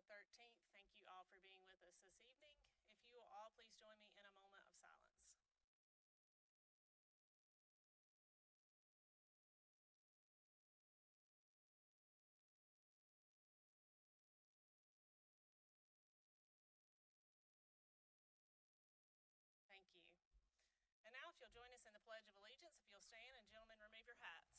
13th. Thank you all for being with us this evening. If you will all please join me in a moment of silence. Thank you. And now if you'll join us in the Pledge of Allegiance, if you'll stand, and gentlemen, remove your hats.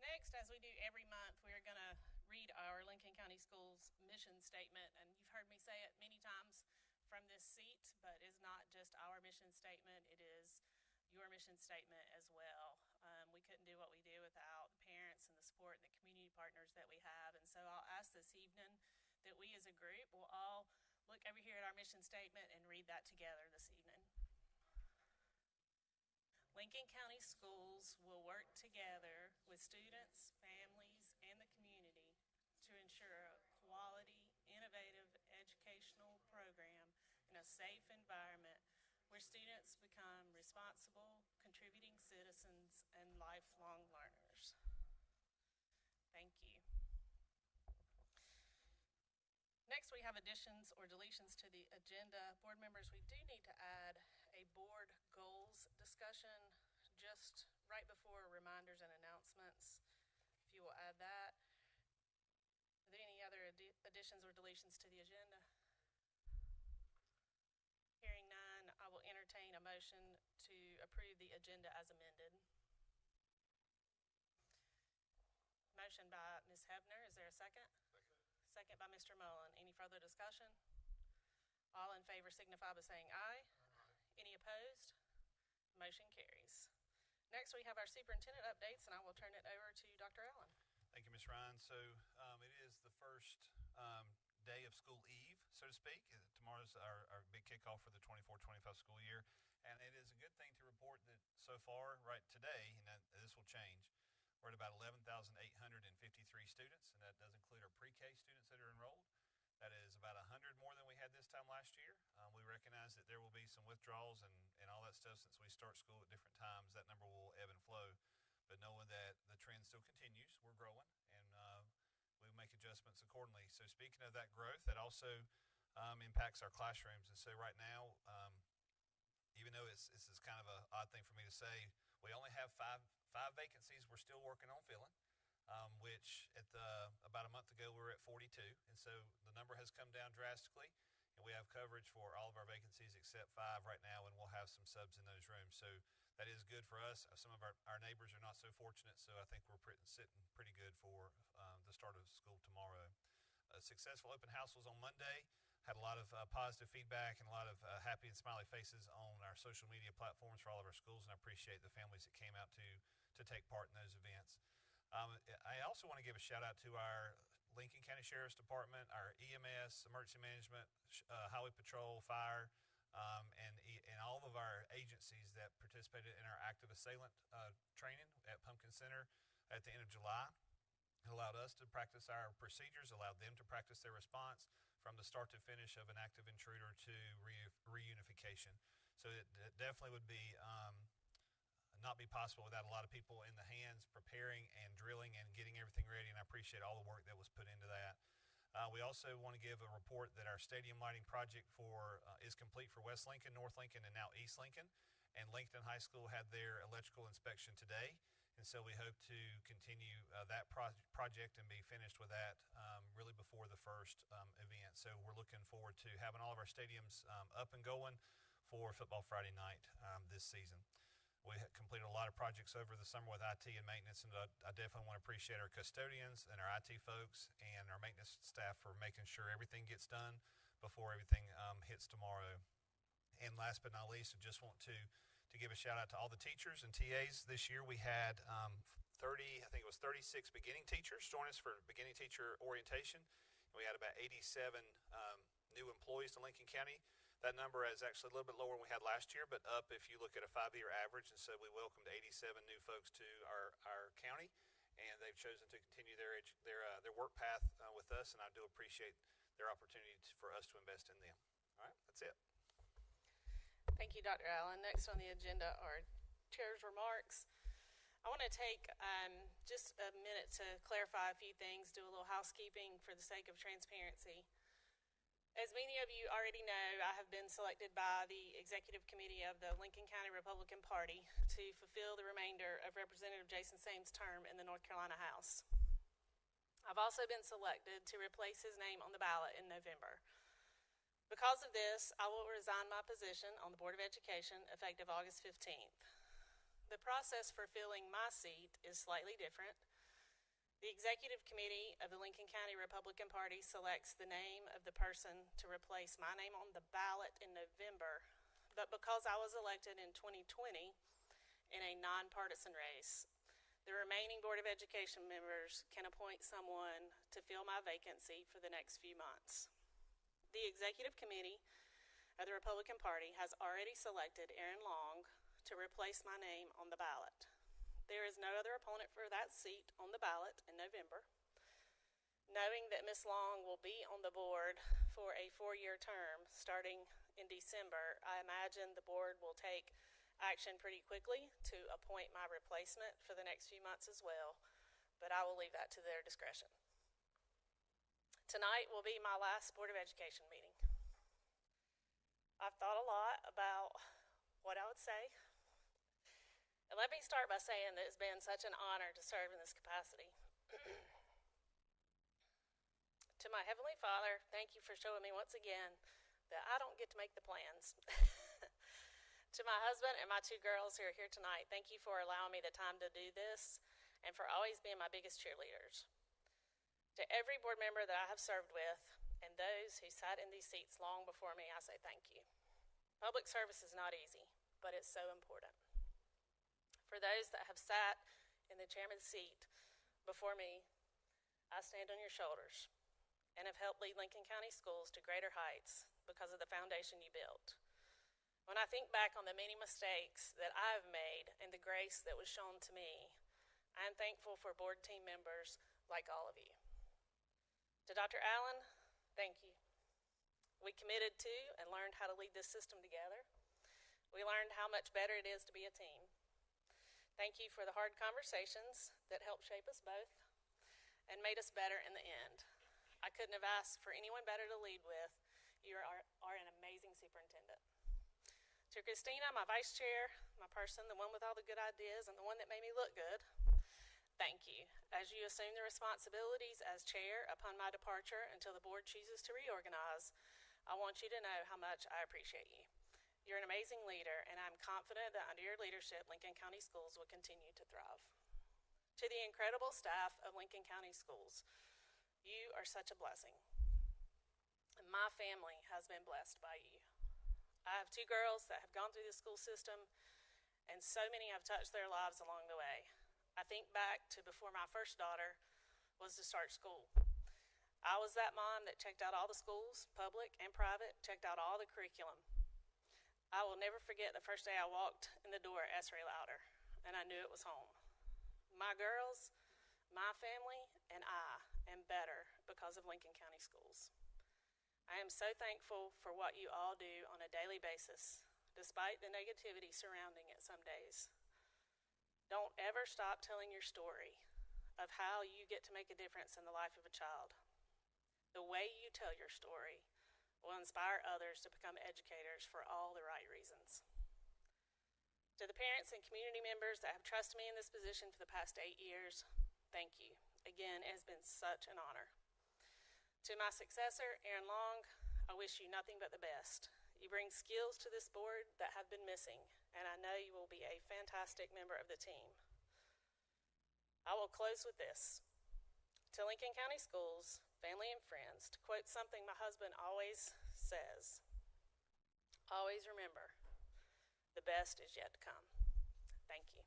Next, as we do every month, we are going to read our Lincoln County Schools mission statement. And you've heard me say it many times from this seat, but it's not just our mission statement, it is your mission statement as well. We couldn't do what we do without the parents and the support and the community partners that we have. And so I'll ask this evening that we as a group will all look over here at our mission statement and read that together this evening. Lincoln County Schools will work together with students, families, and the community to ensure a quality, innovative educational program in a safe environment where students become responsible, contributing citizens and lifelong learners. Thank you. Next, we have additions or deletions to the agenda. Board members, we do need to add a board goals discussion just right before reminders and announcements. If you will add that. Are there any other additions or deletions to the agenda? Hearing none, I will entertain a motion to approve the agenda as amended. Motion by Ms. Hebner. Is there a second? Second by Mr. Mullen. Any further discussion? All in favor signify by saying aye. Any opposed? Motion carries. Next, we have our superintendent updates, and I will turn it over to Dr. Allen. Thank you, Ms. Ryan. So it is the first day of school eve, so to speak. Tomorrow's our big kickoff for the 24-25 school year. And it is a good thing to report that so far, right today, and this will change, we're at about 11,853 students, and that does include our pre-K students that are enrolled. That is about 100 more than we had this time last year. We recognize that there will be some withdrawals and all that stuff since we start school at different times. That number will ebb and flow. But knowing that the trend still continues, we're growing, and we'll make adjustments accordingly. So speaking of that growth, that also impacts our classrooms. And so right now, even though this is kind of an odd thing for me to say, we only have five vacancies we're still working on filling, which about a month ago we were at 42. And so the number has come down drastically, and we have coverage for all of our vacancies except 5 right now, and we'll have some subs in those rooms. So that is good for us. Some of our neighbors are not so fortunate, so I think we're sitting pretty good for the start of school tomorrow. A successful open house was on Monday. Had a lot of positive feedback and a lot of happy and smiley faces on our social media platforms for all of our schools, and I appreciate the families that came out to take part in those events. I also want to give a shout out to our Lincoln County Sheriff's Department, our EMS, Emergency Management, Highway Patrol, Fire, and all of our agencies that participated in our active assailant training at Pumpkin Center at the end of July. It allowed us to practice our procedures, allowed them to practice their response from the start to finish of an active intruder to reunification. So it definitely would be not be possible without a lot of people in the hands preparing and drilling and getting everything ready, and I appreciate all the work that was put into that. We also want to give a report that our stadium lighting project is complete for West Lincoln, North Lincoln, and now East Lincoln. And Lincoln High School had their electrical inspection today, and so we hope to continue that project and be finished with that really before the first event. So we're looking forward to having all of our stadiums up and going for Football Friday night this season. We completed a lot of projects over the summer with IT and maintenance, and I definitely want to appreciate our custodians and our IT folks and our maintenance staff for making sure everything gets done before everything hits tomorrow. And last but not least, I just want to give a shout out to all the teachers and TAs. This year we had 36 beginning teachers join us for beginning teacher orientation. And we had about 87 new employees to Lincoln County. That number is actually a little bit lower than we had last year, but up if you look at a 5-year average. And so we welcomed 87 new folks to our county, and they've chosen to continue their work path with us, and I do appreciate their opportunity for us to invest in them. All right, that's it. Thank you, Dr. Allen. Next on the agenda are Chair's remarks. I want to take just a minute to clarify a few things, do a little housekeeping for the sake of transparency. As many of you already know, I have been selected by the Executive Committee of the Lincoln County Republican Party to fulfill the remainder of Representative Jason Sames' term in the North Carolina House. I've also been selected to replace his name on the ballot in November. Because of this, I will resign my position on the Board of Education effective August 15th. The process for filling my seat is slightly different. The Executive Committee of the Lincoln County Republican Party selects the name of the person to replace my name on the ballot in November, but because I was elected in 2020 in a nonpartisan race, the remaining Board of Education members can appoint someone to fill my vacancy for the next few months. The Executive Committee of the Republican Party has already selected Aaron Long to replace my name on the ballot. There is no other opponent for that seat on the ballot in November. Knowing that Ms. Long will be on the board for a 4-year term starting in December, I imagine the board will take action pretty quickly to appoint my replacement for the next few months as well, but I will leave that to their discretion. Tonight will be my last Board of Education meeting. I've thought a lot about what I would say. And let me start by saying that it's been such an honor to serve in this capacity. To my Heavenly Father, thank you for showing me once again that I don't get to make the plans. To my husband and my 2 girls who are here tonight, thank you for allowing me the time to do this and for always being my biggest cheerleaders. To every board member that I have served with and those who sat in these seats long before me, I say thank you. Public service is not easy, but it's so important. For those that have sat in the chairman's seat before me, I stand on your shoulders and have helped lead Lincoln County Schools to greater heights because of the foundation you built. When I think back on the many mistakes that I have made and the grace that was shown to me, I am thankful for board team members like all of you. To Dr. Allen, thank you. We committed to and learned how to lead this system together. We learned how much better it is to be a team. Thank you for the hard conversations that helped shape us both and made us better in the end. I couldn't have asked for anyone better to lead with. You are an amazing superintendent. To Christina, my vice chair, my person, the one with all the good ideas and the one that made me look good, thank you. As you assume the responsibilities as chair upon my departure until the board chooses to reorganize, I want you to know how much I appreciate you. You're an amazing leader, and I'm confident that under your leadership, Lincoln County Schools will continue to thrive. To the incredible staff of Lincoln County Schools, you are such a blessing. And my family has been blessed by you. I have 2 girls that have gone through the school system, and so many have touched their lives along the way. I think back to before my first daughter was to start school. I was that mom that checked out all the schools, public and private, checked out all the curriculum. I will never forget the first day I walked in the door at Essery Louder, and I knew it was home. My girls, my family, and I am better because of Lincoln County Schools. I am so thankful for what you all do on a daily basis, despite the negativity surrounding it some days. Don't ever stop telling your story of how you get to make a difference in the life of a child. The way you tell your story will inspire others to become educators for all the right reasons. To the parents and community members that have trusted me in this position for the past 8 years, thank you. Again, it has been such an honor. To my successor, Aaron Long, I wish you nothing but the best. You bring skills to this board that have been missing, and I know you will be a fantastic member of the team. I will close with this. To Lincoln County Schools, family and friends, to quote something my husband always says, always remember, the best is yet to come. Thank you.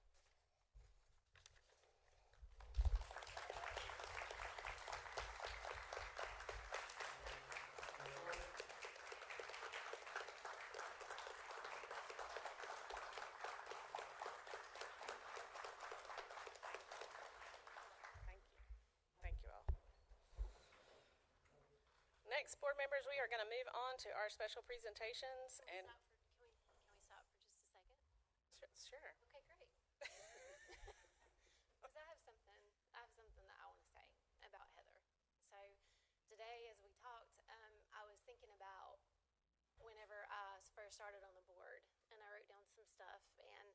Next, board members, we are going to move on to our special presentations. Can And we stop for just a second? sure. Okay, great. Because I have something that I want to say about Heather. So today, as we talked, I was thinking about whenever I first started on the board, and I wrote down some stuff. And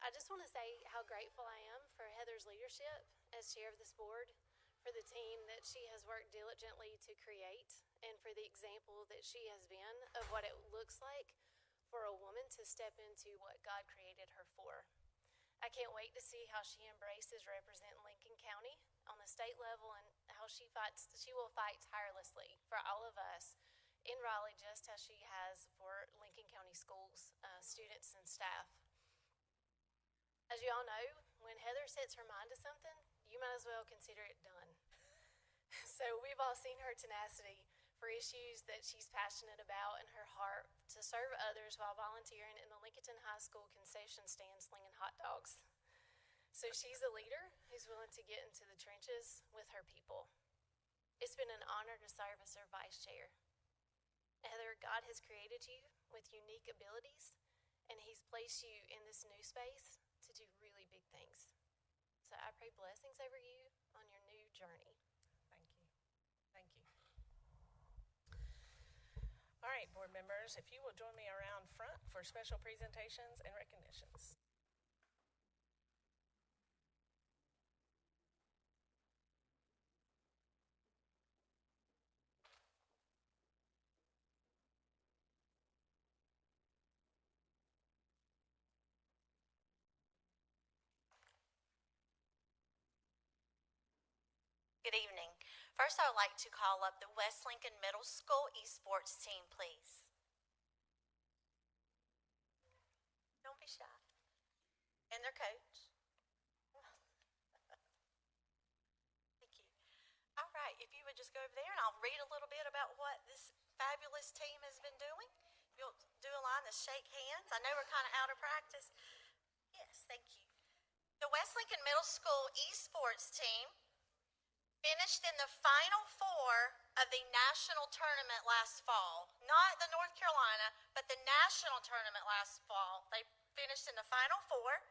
I just want to say how grateful I am for Heather's leadership as chair of this board, for the team that she has worked diligently to create, and for the example that she has been of what it looks like for a woman to step into what God created her for. I can't wait to see how she embraces representing Lincoln County on the state level, and how she will fight tirelessly for all of us in Raleigh, just as she has for Lincoln County schools, students, and staff. As you all know, when Heather sets her mind to something, you might as well consider it done. So we've all seen her tenacity for issues that she's passionate about, and her heart to serve others while volunteering in the Lincolnton High School concession stand slinging hot dogs. So she's a leader who's willing to get into the trenches with her people. It's been an honor to serve as her vice chair. Heather, God has created you with unique abilities, and He's placed you in this new space to do really big things. So I pray blessings over you on your new journey. Thank you. Thank you. All right, board members, if you will join me around front for special presentations and recognitions. Good evening. First, I would like to call up the West Lincoln Middle School esports team, please. Don't be shy. And their coach. Thank you. All right, if you would just go over there, and I'll read a little bit about what this fabulous team has been doing. You'll do a line to shake hands. I know we're kind of out of practice. Yes, thank you. The West Lincoln Middle School esports team finished in the Final Four of the national tournament last fall. Not the North Carolina, but the national tournament last fall. They finished in the Final Four.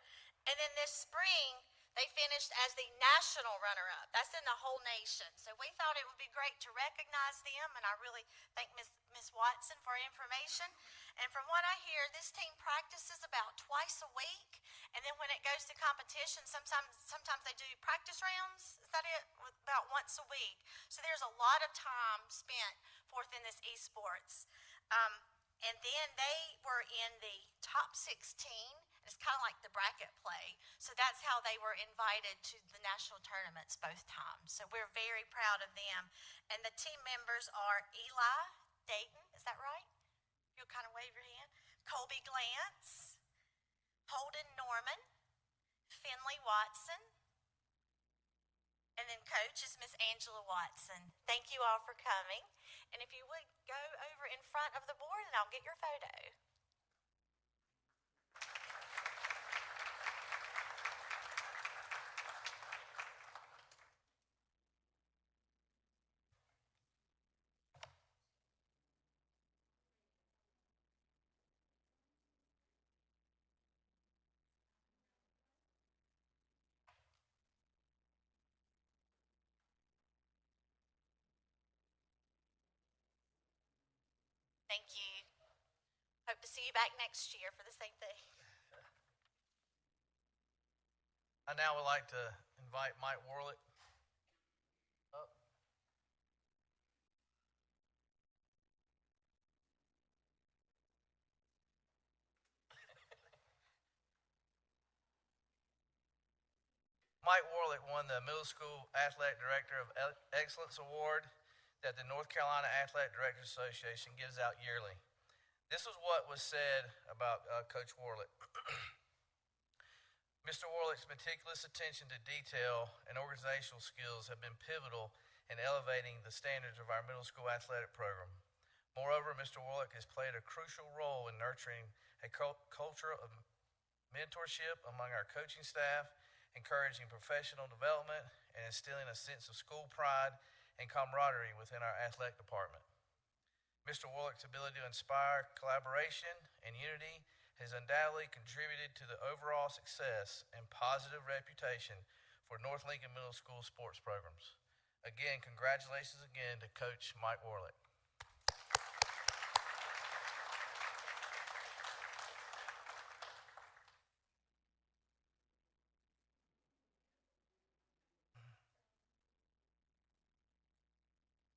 And then this spring, they finished as the national runner-up. That's in the whole nation. So we thought it would be great to recognize them, and I really thank Ms. Watson for information. And from what I hear, this team practices about twice a week, and then when it goes to competition, sometimes they do practice rounds. Is that it? About once a week. So there's a lot of time spent forth in this esports. And then they were in the top 16. It's kind of like the bracket play. So that's how they were invited to the national tournaments both times. So we're very proud of them. And the team members are Eli Dayton, is that right? You'll kind of wave your hand. Colby Glantz, Holden Norman, Finley Watson, and then coach is Miss Angela Watson. Thank you all for coming. And if you would go over in front of the board, and I'll get your photo. Thank you. Hope to see you back next year for the same thing. I now would like to invite Mike Warlick up. Mike Warlick won the Middle School Athletic Director of Excellence Award that the North Carolina Athletic Directors Association gives out yearly. This was what was said about Coach Warlick. Mr. Warlick's meticulous attention to detail and organizational skills have been pivotal in elevating the standards of our middle school athletic program. Moreover, Mr. Warlick has played a crucial role in nurturing a culture of mentorship among our coaching staff, encouraging professional development, and instilling a sense of school pride and camaraderie within our athletic department. Mr. Warlick's ability to inspire collaboration and unity has undoubtedly contributed to the overall success and positive reputation for North Lincoln Middle School sports programs. Again, congratulations again to Coach Mike Warlick.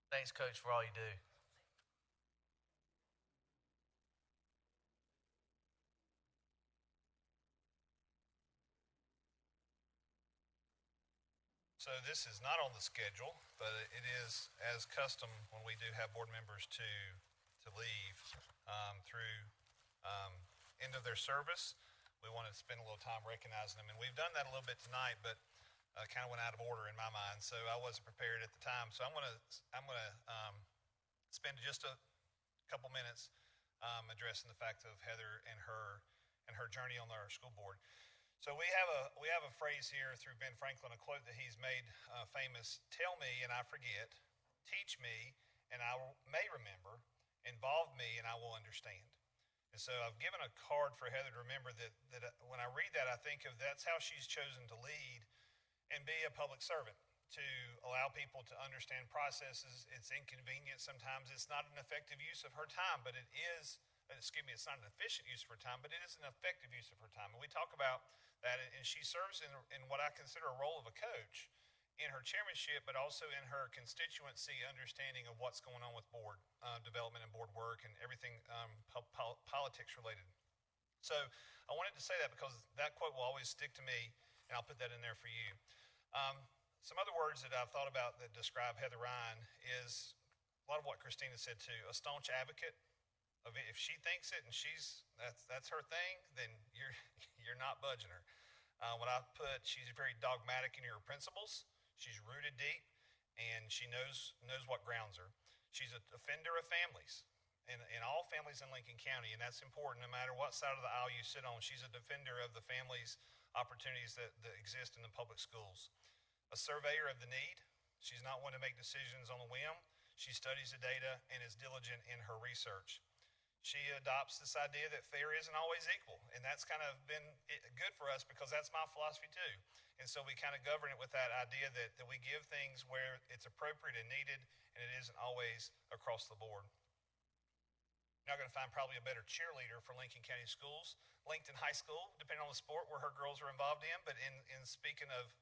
Thanks, Coach, for all you do. So this is not on the schedule, but it is as custom when we do have board members to leave through end of their service. We want to spend a little time recognizing them, and we've done that a little bit tonight, but kind of went out of order in my mind, so I wasn't prepared at the time. So I'm gonna spend just a couple minutes addressing the fact of Heather and her journey on our school board. So we have a phrase here through Ben Franklin, a quote that he's made famous: "Tell me and I forget, teach me and I may remember, involve me and I will understand." And so I've given a card for Heather to remember that when I read that, I think of that's how she's chosen to lead and be a public servant, to allow people to understand processes. It's inconvenient sometimes. It's not an effective use of her time, but it is. It's not an efficient use of her time, but it is an effective use of her time. And we talk about that, and she serves in what I consider a role of a coach in her chairmanship, but also in her constituency understanding of what's going on with board development and board work and everything politics related. So I wanted to say that because that quote will always stick to me, and I'll put that in there for you. Some other words that I've thought about that describe Heather Ryan is a lot of what Christina said too: a staunch advocate. If she thinks it and that's her thing, then you're not budging her. When I put, she's very dogmatic in her principles. She's rooted deep, and she knows what grounds her. She's a defender of families, and all families in Lincoln County, and that's important no matter what side of the aisle you sit on. She's a defender of the families' opportunities that exist in the public schools. A surveyor of the need. She's not one to make decisions on a whim. She studies the data and is diligent in her research. She adopts this idea that fair isn't always equal, and that's kind of been good for us because that's my philosophy too. And so we kind of govern it with that idea that we give things where it's appropriate and needed, and it isn't always across the board. You're not going to find probably a better cheerleader for Lincoln County Schools. Lincoln High School, depending on the sport where her girls are involved in, but in speaking of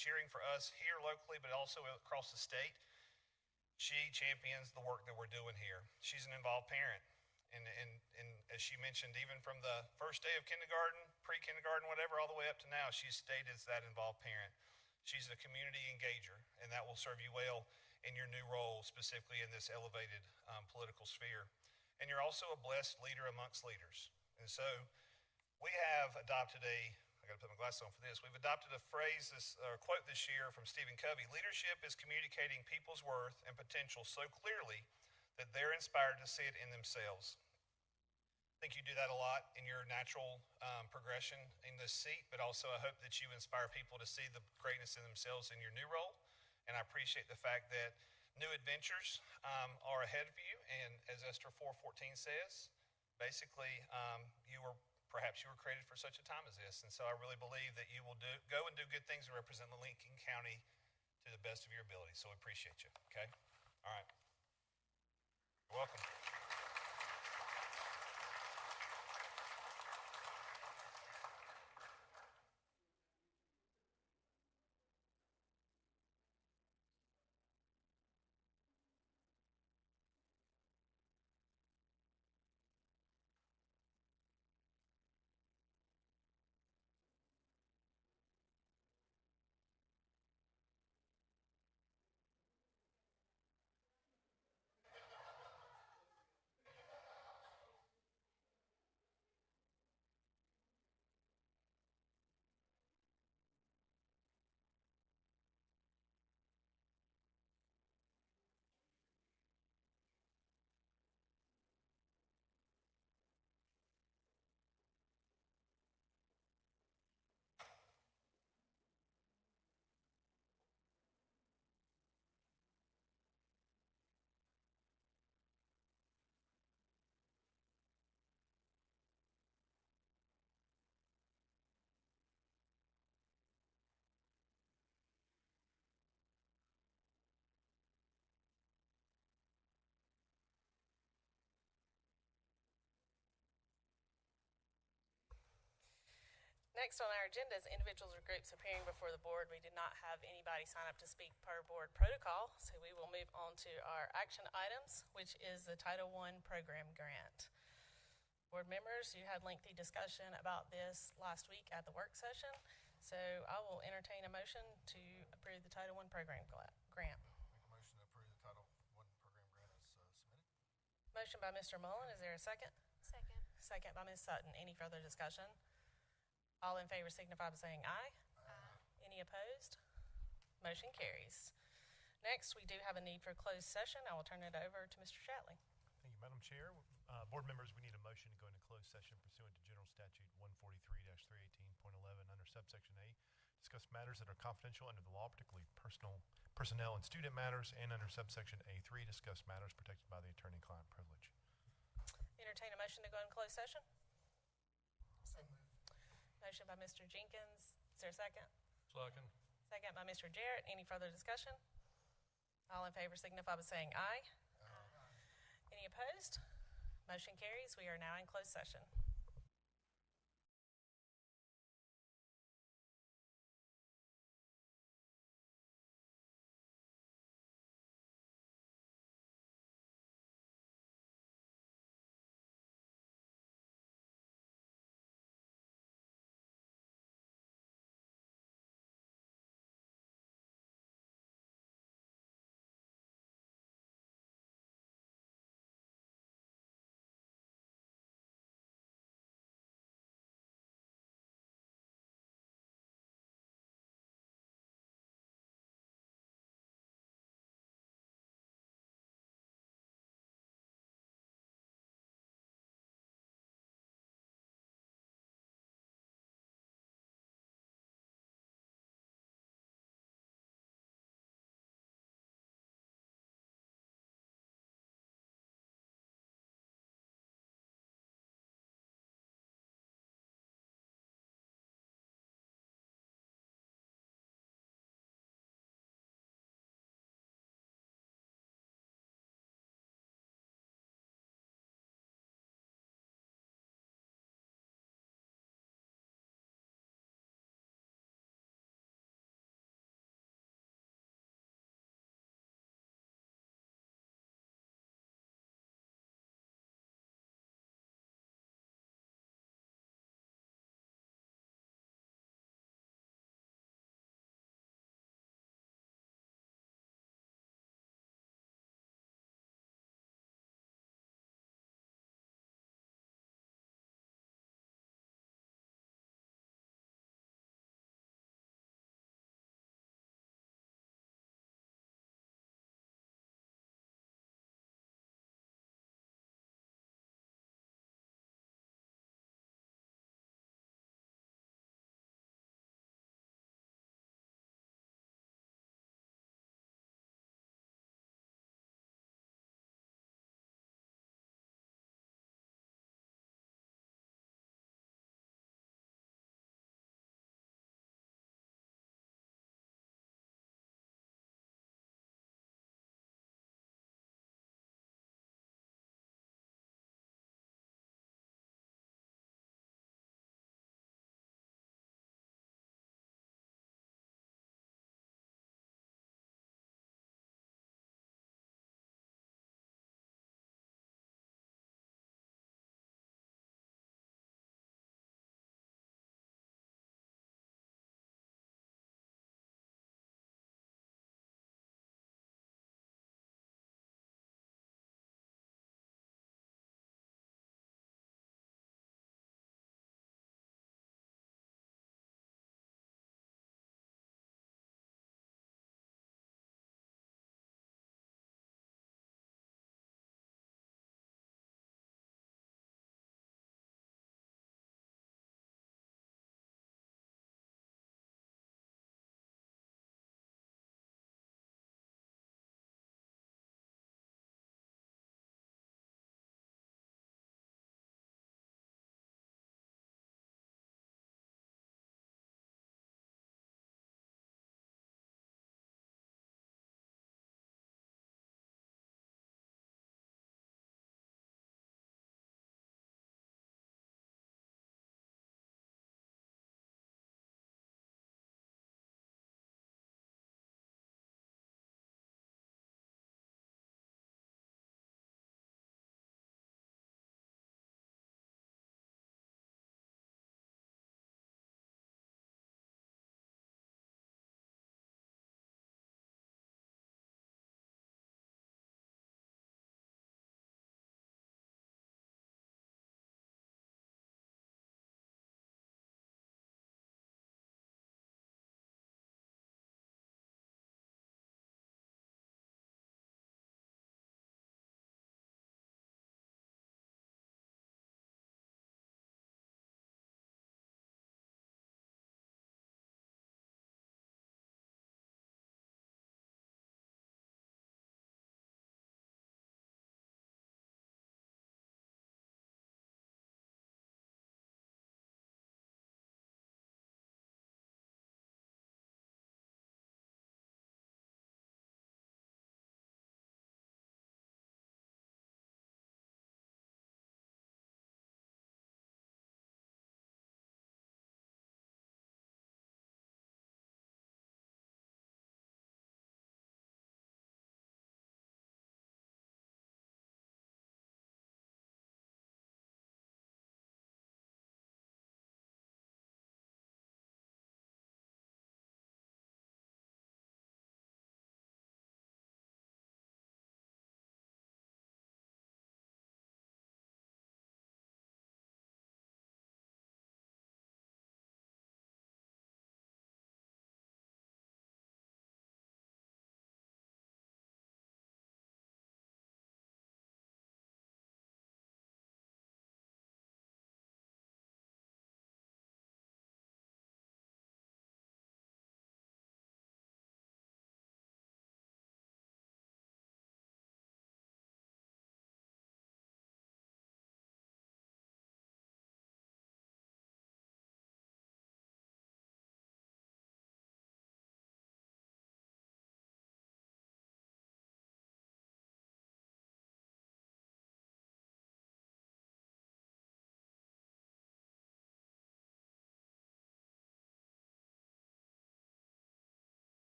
cheering for us here locally, but also across the state, she champions the work that we're doing here. She's an involved parent. And as she mentioned, even from the first day of kindergarten, pre-kindergarten, whatever, all the way up to now, she's stayed as that involved parent. She's a community engager, and that will serve you well in your new role, specifically in this elevated political sphere. And you're also a blessed leader amongst leaders. And so we have adopted I got to put my glasses on for this. We've adopted a quote this year from Stephen Covey: "Leadership is communicating people's worth and potential so clearly that they're inspired to see it in themselves." I think you do that a lot in your natural progression in this seat, but also I hope that you inspire people to see the greatness in themselves in your new role. And I appreciate the fact that new adventures are ahead of you. And as Esther 4:14 says, basically, perhaps you were created for such a time as this. And so I really believe that you will go and do good things to represent the Lincoln County to the best of your ability. So I appreciate you. Okay? All right. You're welcome. Next on our agenda is individuals or groups appearing before the board. We did not have anybody sign up to speak per board protocol, so we will move on to our action items, which is the Title I program grant. Board members, you had lengthy discussion about this last week at the work session, so I will entertain a motion to approve the Title I program grant. Make a motion to approve the Title I program grant as submitted. Motion by Mr. Mullen, is there a second? Second. Second by Ms. Sutton. Any further discussion? All in favor signify by saying aye. Any opposed? Motion carries. Next, we do have a need for closed session. I will turn it over to Mr. Shatley. Thank you, Madam Chair. Board members, we need a motion to go into closed session pursuant to General Statute 143-318.11 under subsection A. Discuss matters that are confidential under the law, particularly personnel and student matters, and under subsection A3, discuss matters protected by the attorney-client privilege. Entertain a motion to go into closed session. Motion by Mr. Jenkins. Is there a second? Second. Second by Mr. Jarrett. Any further discussion? All in favor signify by saying aye. Any opposed? Motion carries. We are now in closed session.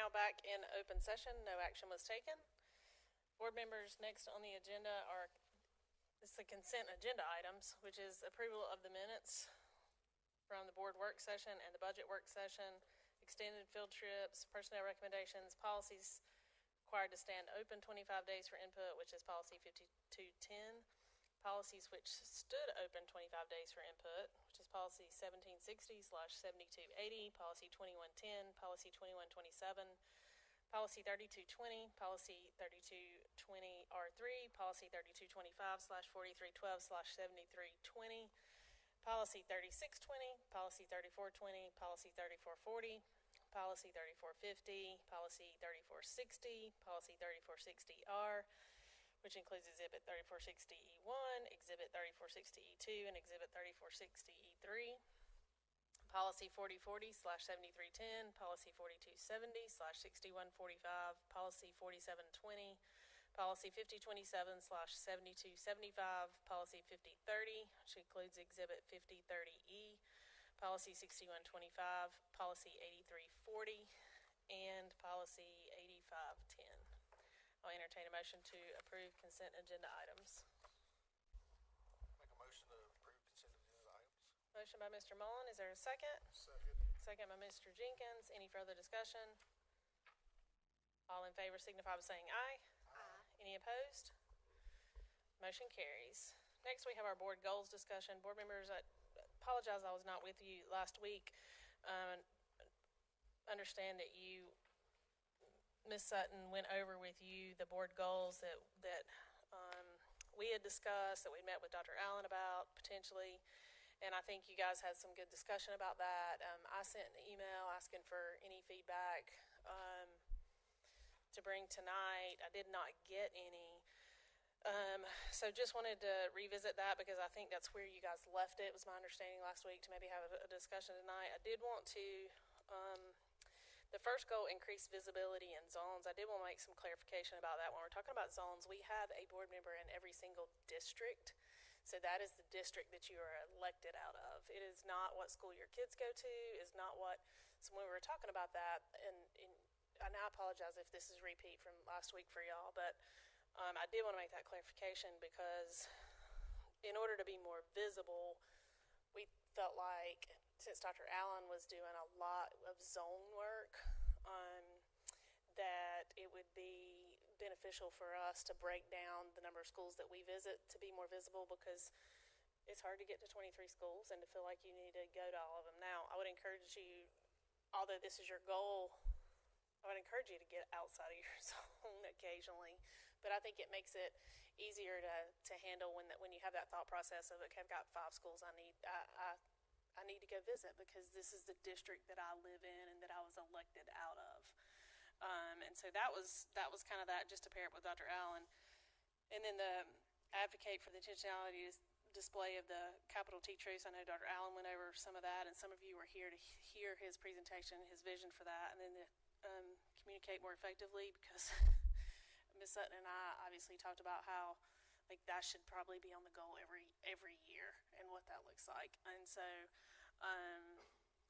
now back in open session. No action was taken. Board members, next on the agenda are the consent agenda items, which is approval of the minutes from the board work session and the budget work session, extended field trips, personnel recommendations, policies required to stand open 25 days for input, which is policy 5210. Policies which stood open 25 days for input, which is policy 1760/7280, policy 2110, policy 2127, policy 3220, policy 3220R3, policy 3225/4312/7320, policy 3620, policy 3420, policy 3440, policy 3450, policy 3460, policy 3460R, which includes Exhibit 3460E1, Exhibit 3460E2, and Exhibit 3460E3. Policy 4040/7310, Policy 4270/6145, Policy 4720, Policy 5027/7275, Policy 5030, which includes Exhibit 5030E, Policy 6125, Policy 8340, and Policy 8510. I'll entertain a motion to approve consent agenda items. Make a motion to approve consent agenda items. Motion by Mr. Mullen. Is there a second? Second. Second by Mr. Jenkins. Any further discussion? All in favor signify by saying aye. Aye. Any opposed? Motion carries. Next, we have our board goals discussion. Board members, I apologize I was not with you last week. Understand that Ms. Sutton went over with you the board goals that we had discussed, that we met with Dr. Allen about potentially, and I think you guys had some good discussion about that. I sent an email asking for any feedback to bring tonight. I did not get any. So just wanted to revisit that because I think that's where you guys left it, was my understanding last week, to maybe have a discussion tonight. I did want to, the first goal, increase visibility in zones. I did want to make some clarification about that. When we're talking about zones, we have a board member in every single district. So that is the district that you are elected out of. It is not what school your kids go to, is not what, so when we were talking about that, and I apologize if this is repeat from last week for y'all, but I did want to make that clarification because in order to be more visible, we felt like since Dr. Allen was doing a lot of zone work, that it would be beneficial for us to break down the number of schools that we visit to be more visible, because it's hard to get to 23 schools and to feel like you need to go to all of them. Now, I would encourage you, although this is your goal, I would encourage you to get outside of your zone occasionally, but I think it makes it easier to handle when you have that thought process of, okay, I've got 5 schools I need to go visit because this is the district that I live in and that I was elected out of. And so that was kind of that, just to pair up with Dr. Allen. And then the advocate for the intentionality display of the capital T truths. I know Dr. Allen went over some of that, and some of you were here to hear his presentation, his vision for that, and then to communicate more effectively, because Ms. Sutton and I obviously talked about how that should probably be on the goal every year and what that looks like. And so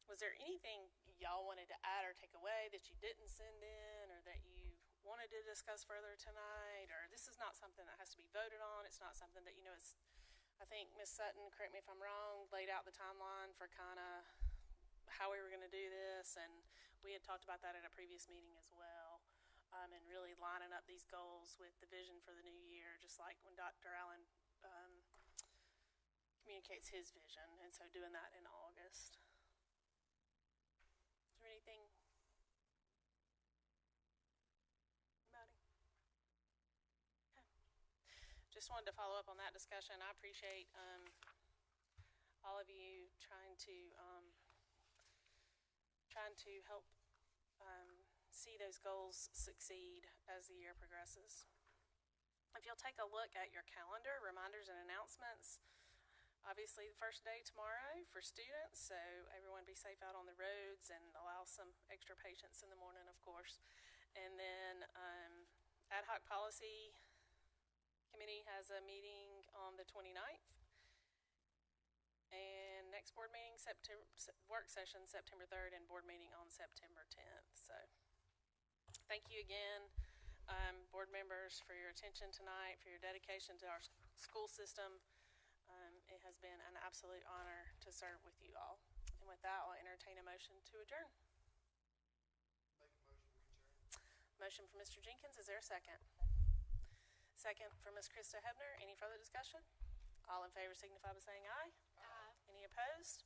was there anything y'all wanted to add or take away that you didn't send in, or that you wanted to discuss further tonight? Or this is not something that has to be voted on. It's not something that, I think Ms. Sutton, correct me if I'm wrong, laid out the timeline for kind of how we were going to do this, and we had talked about that at a previous meeting as well, and really lining up these goals with the vision for the new year, just like when Dr. Allen communicates his vision, and so doing that in August. Is there anything? Anybody? Okay. Just wanted to follow up on that discussion. I appreciate all of you trying to help see those goals succeed as the year progresses. If you'll take a look at your calendar, reminders and announcements, obviously the first day tomorrow for students, so everyone be safe out on the roads and allow some extra patience in the morning, of course. And then Ad Hoc Policy Committee has a meeting on the 29th. And next board meeting, work session September 3rd, and board meeting on September 10th. So Thank you again, board members, for your attention tonight, for your dedication to our school system. It has been an absolute honor to serve with you all. And with that, I'll entertain a motion to adjourn. Motion for Mr. Jenkins. Is there a second? Second for Ms. Krista Hebner. Any further discussion? All in favor signify by saying aye. Aye. Any opposed?